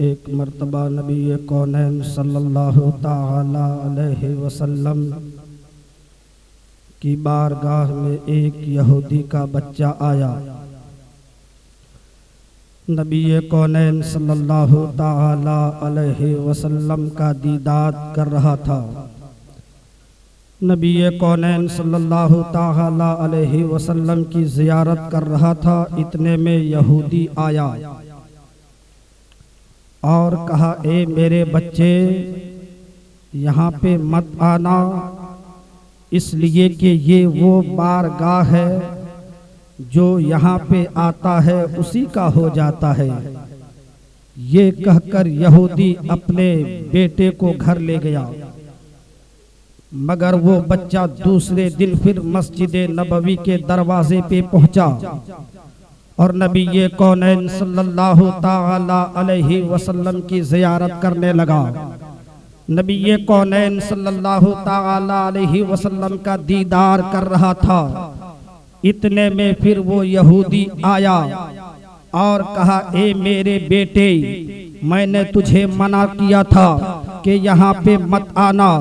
एक मर्तबा नबी कौनैन सल्लल्लाहु ताला अलैहि वसल्लम की बारगाह में एक यहूदी का बच्चा आया। नबी कौनैन सल्लल्लाहु ताला अलैहि वसल्लम का दीदार कर रहा था। नबी कौनैन सल्लल्लाहु ताला अलैहि वसल्लम की ज़ियारत कर रहा था। इतने में यहूदी आया और कहा, ए मेरे बच्चे, यहाँ पे मत आना, इसलिए कि ये वो बारगाह है जो यहाँ पे आता है उसी का हो जाता है। ये कहकर यहूदी अपने बेटे को घर ले गया। मगर वो बच्चा दूसरे दिन फिर मस्जिद नबवी के दरवाजे पे पहुंचा और नबी कौनैन सल्लल्लाहु ताला अलैहि वसल्लम की ज़ियारत करने लगा। नबी कौनैन सल्लल्लाहु ताला अलैहि वसल्लम का दीदार कर रहा था। इतने में फिर वो यहूदी आया और कहा, ए मेरे बेटे, मैंने तुझे मना किया था कि यहाँ पे मत आना,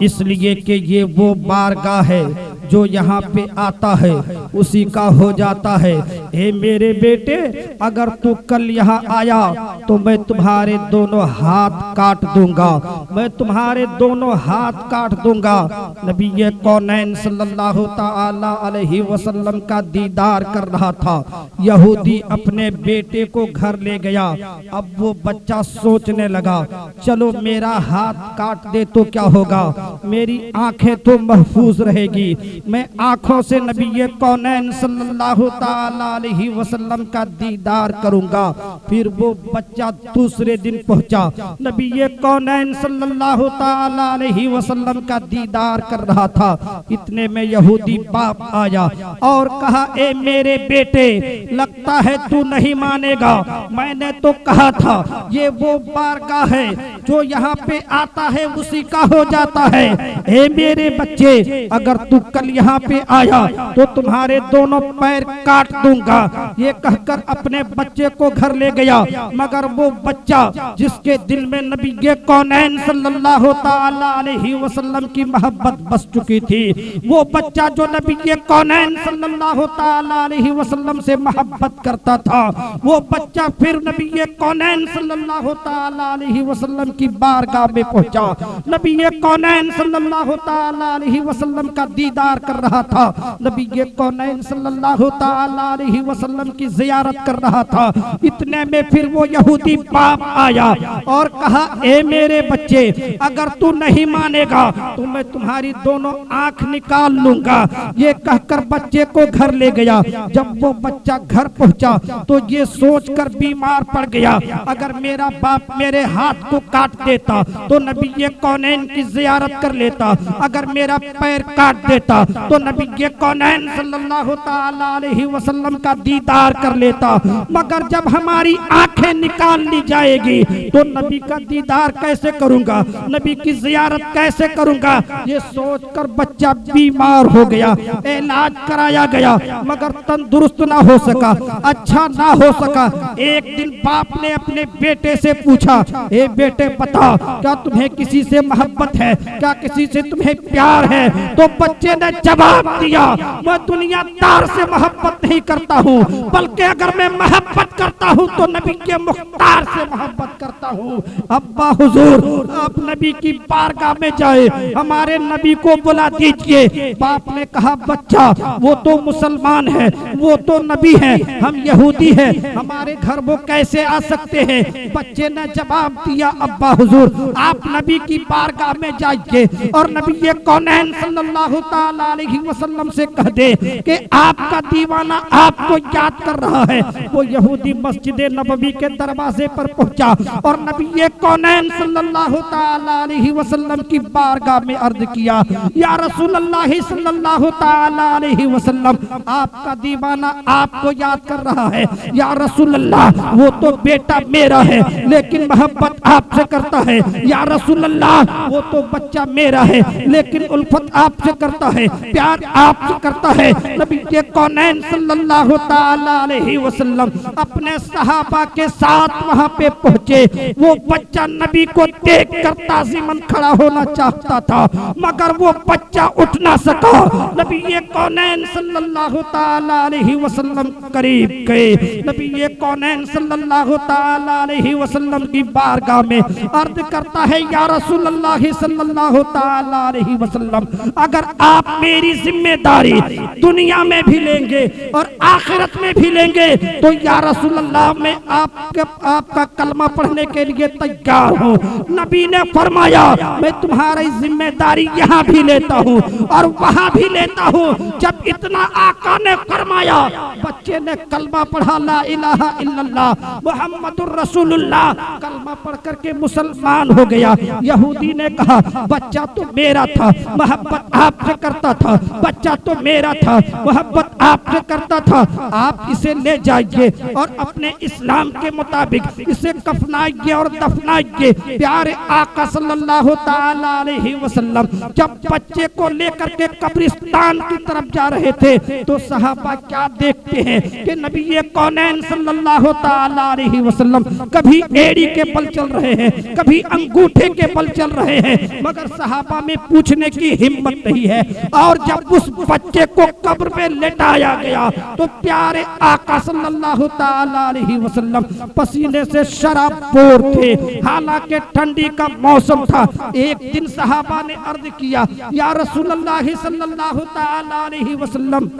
इसलिए कि ये वो बारगाह है जो यहाँ पे आता है उसी का हो जाता है। ए मेरे बेटे, अगर तू कल यहाँ आया तो मैं तुम्हारे दोनों हाथ काट दूंगा, मैं तुम्हारे दोनों हाथ काट दूंगा। नबी कौनैन सल्लल्लाहु ताला अलैहि वसल्लम का दीदार कर रहा था। यहूदी अपने बेटे को घर ले गया। अब वो बच्चा सोचने लगा, चलो मेरा हाथ काट दे तो क्या होगा, मेरी आंखें तो महफूज रहेगी, मैं आंखों से नबी कौनैन सल्लल्लाहु ताला अलैहि वसल्लम का दीदार करूंगा। फिर वो बच्चा दूसरे दिन पहुंचा, नबी कौनैन सल्लल्लाहु ताला अलैहि वसल्लम का दीदार कर रहा था। इतने में यहूदी बाप आया और कहा, ए मेरे बेटे, लगता है तू नहीं मानेगा, मैंने तो कहा था ये वो बारगाह है जो यहाँ पे आता है उसी का हो जाता है। ए मेरे बच्चे, अगर तू कल यहाँ पे आया तो तुम्हारे दोनों पैर काट दूंगा। ये कहकर अपने बच्चे को घर ले गया। मगर वो बच्चा जिसके दिल में नबी कौनैन सल्लल्लाहु ताला अलैहि वसल्लम की मोहब्बत बस चुकी थी, वो बच्चा जो नबी कौनैन सल्लल्लाहु ताला अलैहि वसल्लम से मोहब्बत करता था, वो बच्चा फिर नबी कौनैन सल्लल्लाहु ताला अलैहि वसल्लम की बारगाह में पहुंचा। नबी कौनैन सल्लल्लाहु ताला अलैहि वसल्लम का दीदार कर रहा था। नबी कौनैन सल्लल्लाहु ताला अलैहि वसल्लम की ज़ियारत कर रहा था। इतने में फिर वो यहूदी बाप आया और कहा, ए मेरे बच्चे, अगर तू नहीं मानेगा तो मैं तुम्हारी दोनों आंख निकाल लूंगा। ये कहकर बच्चे को घर ले गया। जब वो बच्चा घर पहुंचा तो ये सोचकर बीमार पड़ गया, अगर मेरा बाप मेरे हाथ को काट देता तो नबी कौनैन की ज़ियारत कर लेता, अगर मेरा पैर काट देता तो नबी कौनैन सल्लल्लाहु ताला अलैहि वसल्लम का दीदार कर लेता। मगर जब हमारी आंखें निकाल ली जाएगी तो नबी का दीदार कैसे करूंगा, नबी की ज़ियारत कैसे करूंगा। ये सोचकर बच्चा बीमार हो गया। इलाज कराया गया मगर तंदुरुस्त ना हो सका, अच्छा ना हो सका। एक दिन बाप ने अपने बेटे से पूछा, ए बेटे बता, क्या तुम्हें किसी से मोहब्बत है, क्या किसी से तुम्हें प्यार है? तो बच्चे ने जवाब दिया, मैं दुनियादार से मोहब्बत नहीं करता हूँ, बल्कि अगर मैं मोहब्बत करता हूँ तो नबी के मुख्तार से मोहब्बत करता हूँ। अब्बा हुजूर, आप नबी की बारगाह में जाए, हमारे नबी को बुला दीजिए। बाप ने कहा, बच्चा, वो तो मुसलमान है, वो तो नबी है, हम यहूदी हैं, हमारे घर वो कैसे आ सकते हैं? बच्चे ने जवाब दिया, अब्बा हुजूर, आप नबी की बारगाह में जाइए और नबी कौनैन सल्लल्लाहु ताला अलैहि वसल्लम से कह दे कि आपका दीवाना आपको याद कर रहा है। वो यहूदी मस्जिद नबवी के दरवाजे पर पहुंचा और नबी कौनैन सल्लल्लाहु ताला अलैहि वसल्लम की बारगाह में अर्ज किया, या रसूलल्लाह सल्लल्लाहु ताला अलैहि वसल्लम, आपका दीवाना आपको याद कर रहा है। या रसूलल्लाह, वो तो बेटा मेरा है लेकिन मोहब्बत आपसे करता है। या रसूलल्लाह, वो तो बच्चा मेरा है लेकिन उल्फत आपसे करता है। प्यार आपसे करता है। नबी के कौनैन सल्लल्लाहु ताला अलैहि वसल्लम अपने सहाबा के साथ वहां पे पहुंचे। वो बच्चा नबी को देख कर ताज़ीमन खड़ा होना चाहता था, मगर वो बच्चा उठ ना सका। नबी ये कौनैन सल्लल्लाहु ताला अलैहि वसल्लम करीब गए। नबी ये कौनैन सल्लल्लाहु ताला अलैहि वसल्लम की बारगाह में अर्ज करता है, या रसूल अल्लाह सल्लल्लाहु ताला अलैहि वसल्लम, अगर आप मेरी जिम्मेदारी दुनिया में भी लेंगे और आखिरत में भी लेंगे तो या रसूल अल्लाह मैं आपका कलमा पढ़ने के लिए तैयार हूँ। नबी ने फरमाया, मैं तुम्हारी जिम्मेदारी यहाँ भी लेता हूँ और वहाँ भी लेता हूँ। जब इतना आका ने फरमाया, बच्चे ने कलमा पढ़ा, ला इलाहा इल्लल्लाह मुहम्मदुर रसूलुल्लाह, कलमा पढ़ करके मुसलमान हो गया। यहूदी ने कहा, बच्चा तो मेरा था, मोहब्बत आपसे करता था, बच्चा तो मेरा था, मोहब्बत आपसे करता था, आप इसे ले जाइए और अपने इस्लाम के मुताबिक इसे कफनाइए और दफनाइए। प्यारे आका सल्लल्लाहु ताला अलैहि वसल्लम जब बच्चे को लेकर के कब्रिस्तान की तरफ जा रहे थे तो सहाबा क्या देखते हैं कि नबी ये कौनैन सल्लल्लाहु ताला अलैहि वसल्लम कभी एड़ी के बल चल रहे हैं, कभी अंगूठे के बल चल रहे हैं, मगर सहाबा में पूछने की हिम्मत नहीं है। और जब उस बच्चे को कब्र में लेटाया गया तो प्यारे आका सल्लल्लाहु ताला अलैहि वसल्लम पसीने से शराबोर थे, हालांकि ठंडी का मौसम था। एक दिन सहाबा ने अर्ज किया, या रसूल अल्लाह सल्लल्लाहु ताला अलैहि वसल्लम,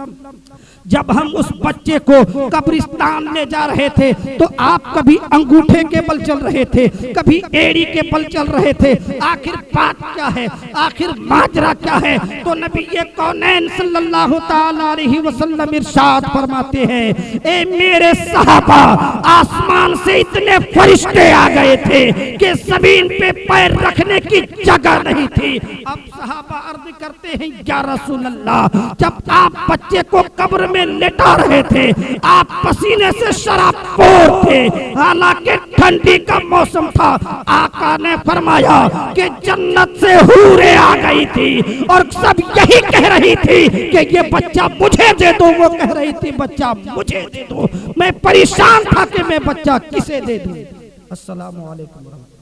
जब हम उस बच्चे को कब्रिस्तान ले जा रहे थे तो आप कभी अंगूठे के बल चल रहे थे, कभी एड़ी के बल चल रहे थे, आखिर बात क्या है, आखिर माजरा क्या है? तो नबी ये कौनैन सल्लल्लाहु ताला अलैहि वसल्लम इरशाद फरमाते हैं, ए मेरे सहाबा, आसमान से इतने फरिश्ते आ गए थे कि जमीन पे पैर रखने की जगह नहीं थी। अब सहाबा अर्ज करते हैं, या रसूल अल्लाह, जब आप बच्चे को कब्र में लेटा रहे थे, आप पसीने से शराबोर थे, हालांकि ठंडी का मौसम था। आका ने फरमाया कि जन्नत से हूरें आ गई थी और सब यही कह रही थी कि ये बच्चा मुझे दे दो। वो कह रही थी, बच्चा मुझे दे दो। मैं परेशान था कि मैं बच्चा किसे दे दूं। अस्सलामु अलैकुम।